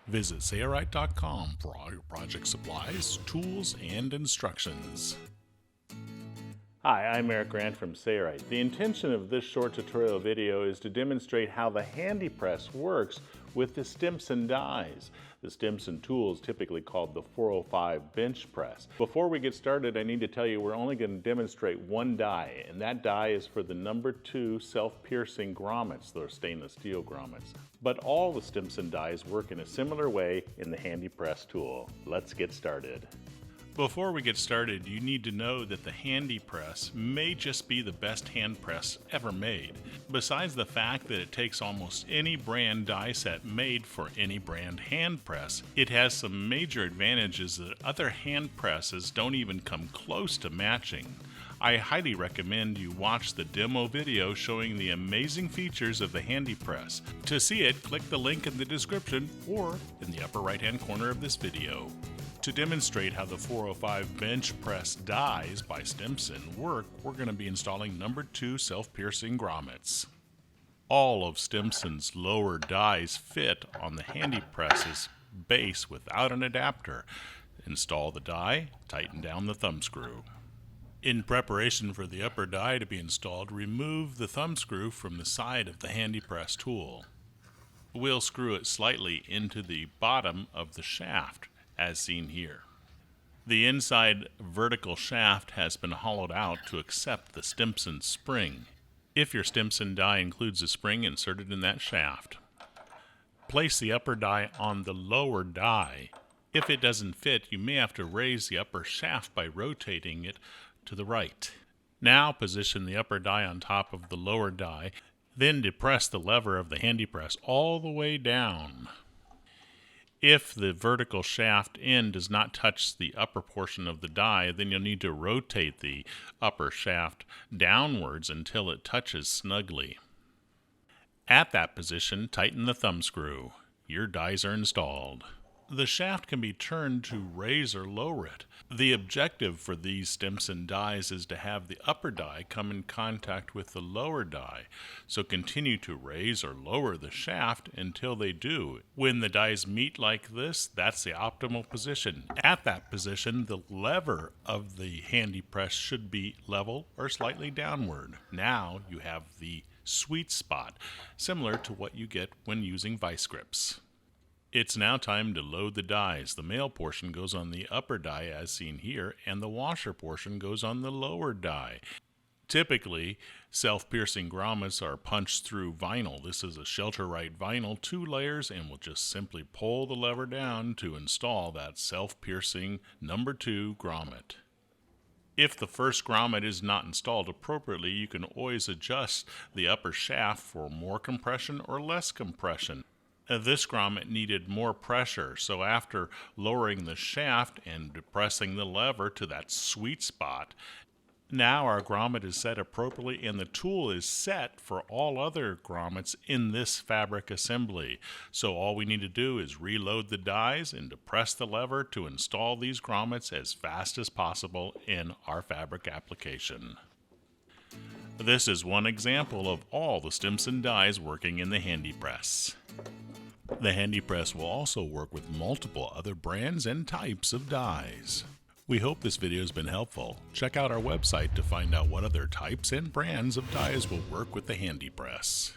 Visit Sailrite.com for all your project supplies, tools, and instructions. Hi, I'm Eric Grant from Sailrite. The intention of this short tutorial video is to demonstrate how the HandyPress works with the Stimpson dies. The Stimpson tool is typically called the 405 bench press. Before we get started, I need to tell you we're only going to demonstrate one die, and that die is for the number 2 self-piercing grommets, those stainless steel grommets. But all the Stimpson dies work in a similar way in the HandyPress tool. Let's get started. Before we get started, you need to know that the HandyPress may just be the best hand press ever made. Besides the fact that it takes almost any brand die set made for any brand hand press, it has some major advantages that other hand presses don't even come close to matching. I highly recommend you watch the demo video showing the amazing features of the HandyPress. To see it, click the link in the description or in the upper right hand corner of this video. To demonstrate how the 405 bench press dies by Stimpson work, we're going to be installing number 2 self-piercing grommets. All of Stimpson's lower dies fit on the HandyPress's base without an adapter. Install the die, tighten down the thumb screw. In preparation for the upper die to be installed, remove the thumb screw from the side of the HandyPress tool. We'll screw it slightly into the bottom of the shaft, as seen here. The inside vertical shaft has been hollowed out to accept the Stimpson spring. If your Stimpson die includes a spring inserted in that shaft, place the upper die on the lower die. If it doesn't fit, you may have to raise the upper shaft by rotating it to the right. Now position the upper die on top of the lower die, then depress the lever of the HandyPress all the way down. If the vertical shaft end does not touch the upper portion of the die, then you'll need to rotate the upper shaft downwards until it touches snugly. At that position, tighten the thumb screw. Your dies are installed. The shaft can be turned to raise or lower it. The objective for these Stimpson dies is to have the upper die come in contact with the lower die, so continue to raise or lower the shaft until they do. When the dies meet like this, that's the optimal position. At that position, the lever of the HandyPress should be level or slightly downward. Now you have the sweet spot, similar to what you get when using vice grips. It's now time to load the dies. The male portion goes on the upper die as seen here, and the washer portion goes on the lower die. Typically, self-piercing grommets are punched through vinyl. This is a Sailrite vinyl, 2 layers, and we'll just simply pull the lever down to install that self-piercing number 2 grommet. If the first grommet is not installed appropriately, you can always adjust the upper shaft for more compression or less compression. This grommet needed more pressure, so after lowering the shaft and depressing the lever to that sweet spot, now our grommet is set appropriately and the tool is set for all other grommets in this fabric assembly. So all we need to do is reload the dies and depress the lever to install these grommets as fast as possible in our fabric application. This is one example of all the Stimpson dies working in the HandyPress. The HandyPress will also work with multiple other brands and types of dies. We hope this video has been helpful. Check out our website to find out what other types and brands of dies will work with the HandyPress.